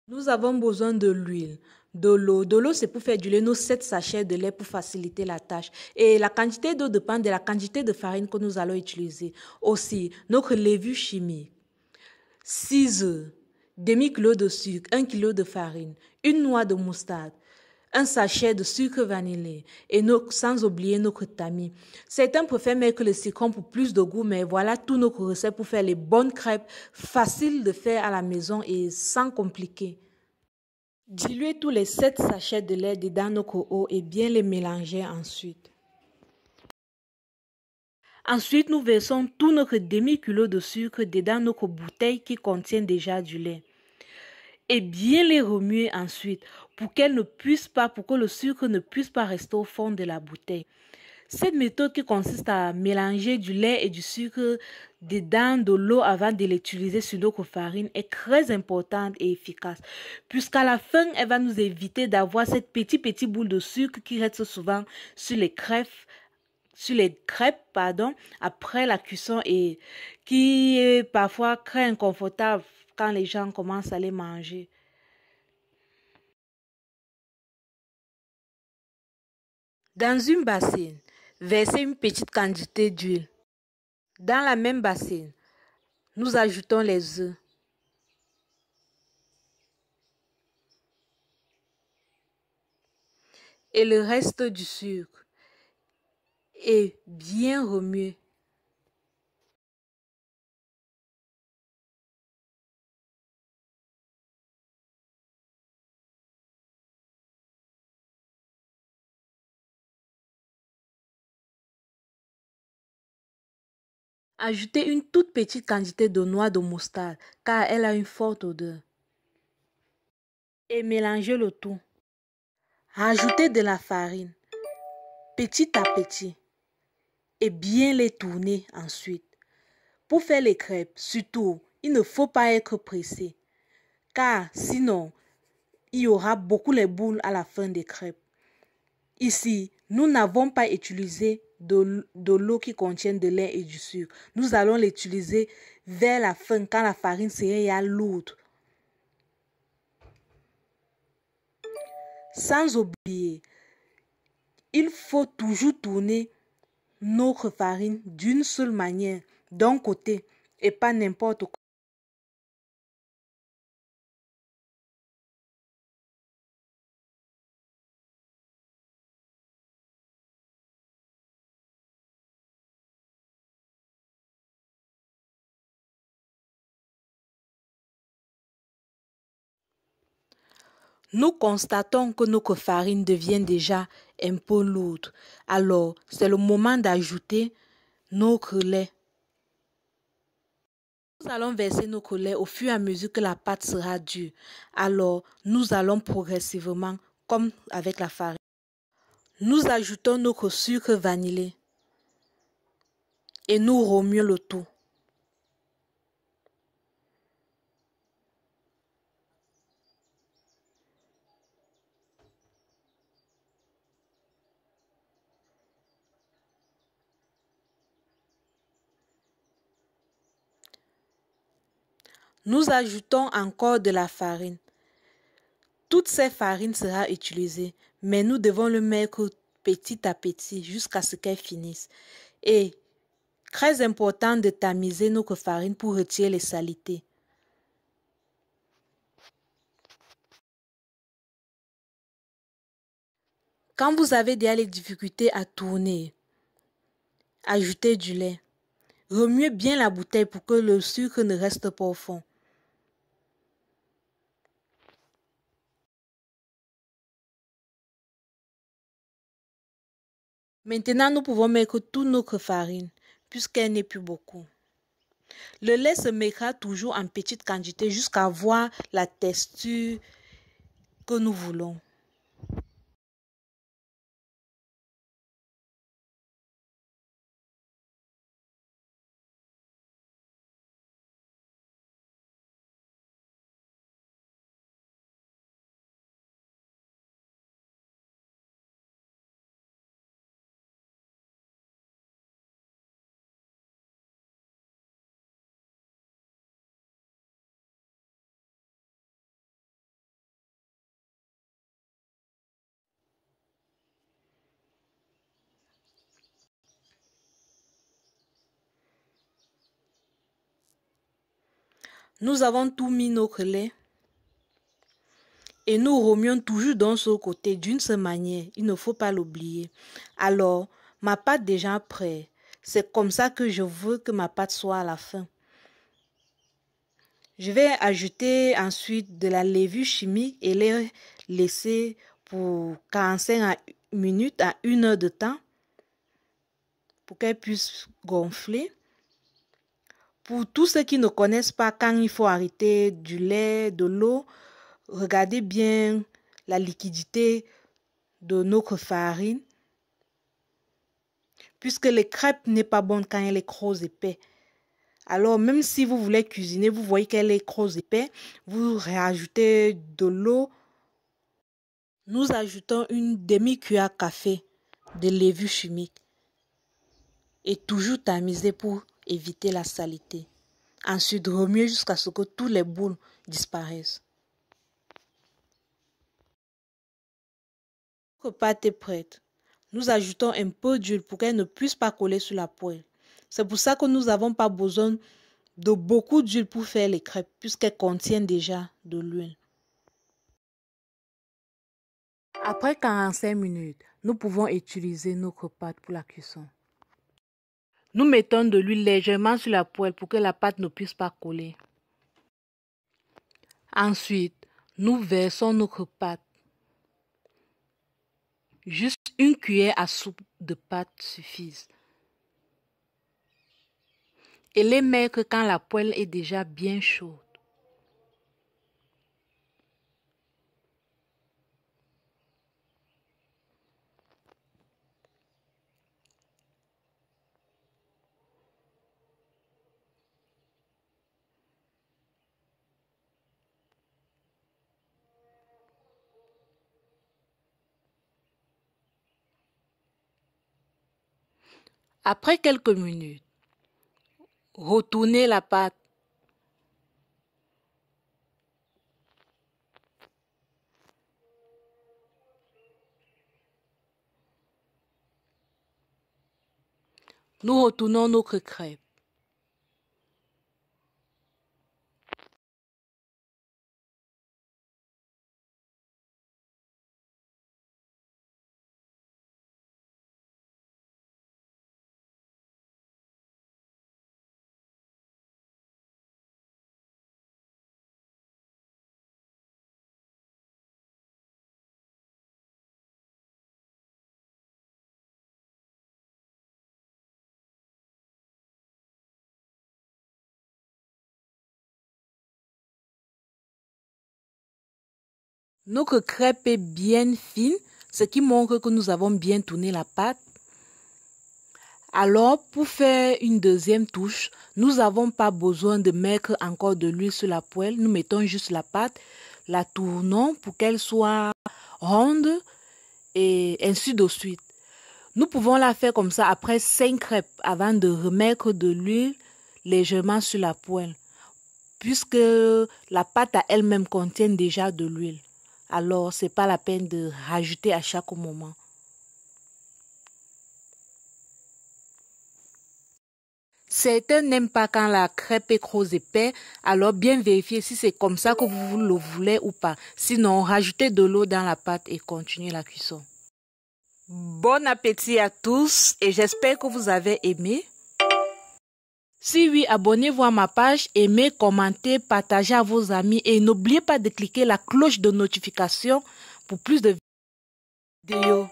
Nous avons besoin de l'huile, de l'eau. De l'eau, c'est pour faire du lait, nos 7 sachets de lait pour faciliter la tâche. Et la quantité d'eau dépend de la quantité de farine que nous allons utiliser. Aussi, notre levure chimique, 6 œufs, demi-kilo de sucre, 1 kilo de farine, une noix de moutarde, un sachet de sucre vanillé et sans oublier notre tamis. Certains préfèrent mettre le citron pour plus de goût, mais voilà toutes nos recettes pour faire les bonnes crêpes, faciles de faire à la maison et sans compliquer. Diluez tous les 7 sachets de lait dedans notre eau et bien les mélanger ensuite. Ensuite, nous versons tout notre demi-kilo de sucre dedans notre bouteille qui contient déjà du lait. Et bien les remuer ensuite pour que le sucre ne puisse pas rester au fond de la bouteille. Cette méthode qui consiste à mélanger du lait et du sucre dedans de l'eau avant de l'utiliser sur notre farine est très importante et efficace, puisqu'à la fin, elle va nous éviter d'avoir cette petite boule de sucre qui reste souvent sur les crêpes, après la cuisson et qui est parfois très inconfortable quand les gens commencent à les manger. Dans une bassine, versez une petite quantité d'huile. Dans la même bassine, nous ajoutons les œufs. Et le reste du sucre et bien remuer. Ajoutez une toute petite quantité de noix de moutarde car elle a une forte odeur. Et mélangez le tout. Ajoutez de la farine petit à petit et bien les tourner ensuite. Pour faire les crêpes, surtout, il ne faut pas être pressé car sinon, il y aura beaucoup les boules à la fin des crêpes. Ici, nous n'avons pas utilisé de l'eau qui contient de lait et du sucre. Nous allons l'utiliser vers la fin quand la farine sera lourde. Sans oublier, il faut toujours tourner notre farine d'une seule manière, d'un côté et pas n'importe quoi. Nous constatons que notre farine devient déjà un peu lourde. Alors, c'est le moment d'ajouter notre lait. Nous allons verser notre lait au fur et à mesure que la pâte sera dure. Alors, nous allons progressivement, comme avec la farine. Nous ajoutons notre sucre vanillé et nous remuons le tout. Nous ajoutons encore de la farine. Toute cette farine sera utilisée, mais nous devons le mettre petit à petit jusqu'à ce qu'elle finisse. Et très important de tamiser notre farine pour retirer les saletés. Quand vous avez déjà les difficultés à tourner, ajoutez du lait. Remuez bien la bouteille pour que le sucre ne reste pas au fond. Maintenant, nous pouvons mettre toute notre farine, puisqu'elle n'est plus beaucoup. Le lait se mettra toujours en petite quantité jusqu'à avoir la texture que nous voulons. Nous avons tout mis notre lait. Et nous remuons toujours d'un seul côté, d'une seule manière. Il ne faut pas l'oublier. Alors, ma pâte déjà prête. C'est comme ça que je veux que ma pâte soit à la fin. Je vais ajouter ensuite de la levure chimique et les laisser pour 45 minutes à 1 heure de temps pour qu'elle puisse gonfler. Pour tous ceux qui ne connaissent pas quand il faut arrêter du lait, de l'eau, regardez bien la liquidité de notre farine, puisque les crêpes n'est pas bonne quand elle est trop épais. Alors même si vous voulez cuisiner, vous voyez qu'elle est trop épais, vous rajoutez de l'eau. Nous ajoutons une demi-cuillère à café de levure chimique et toujours tamiser pour éviter la saleté. Ensuite, remuer jusqu'à ce que tous les boules disparaissent. Notre pâte est prête. Nous ajoutons un peu d'huile pour qu'elle ne puisse pas coller sur la poêle. C'est pour ça que nous n'avons pas besoin de beaucoup d'huile pour faire les crêpes, puisqu'elles contiennent déjà de l'huile. Après 45 minutes, nous pouvons utiliser notre pâte pour la cuisson. Nous mettons de l'huile légèrement sur la poêle pour que la pâte ne puisse pas coller. Ensuite, nous versons notre pâte. Juste une cuillère à soupe de pâte suffit. Et les mettre quand la poêle est déjà bien chaude. Après quelques minutes, retournez la pâte. Nous retournons notre crêpe. Notre crêpe est bien fine, ce qui montre que nous avons bien tourné la pâte. Alors, pour faire une deuxième touche, nous n'avons pas besoin de mettre encore de l'huile sur la poêle. Nous mettons juste la pâte, la tournons pour qu'elle soit ronde et ainsi de suite. Nous pouvons la faire comme ça après 5 crêpes avant de remettre de l'huile légèrement sur la poêle, puisque la pâte à elle-même contient déjà de l'huile. Alors, ce n'est pas la peine de rajouter à chaque moment. Certains n'aiment pas quand la crêpe est trop épais, alors bien vérifier si c'est comme ça que vous le voulez ou pas. Sinon, rajoutez de l'eau dans la pâte et continuez la cuisson. Bon appétit à tous et j'espère que vous avez aimé. Si oui, abonnez-vous à ma page, aimez, commentez, partagez à vos amis et n'oubliez pas de cliquer la cloche de notification pour plus de vidéos.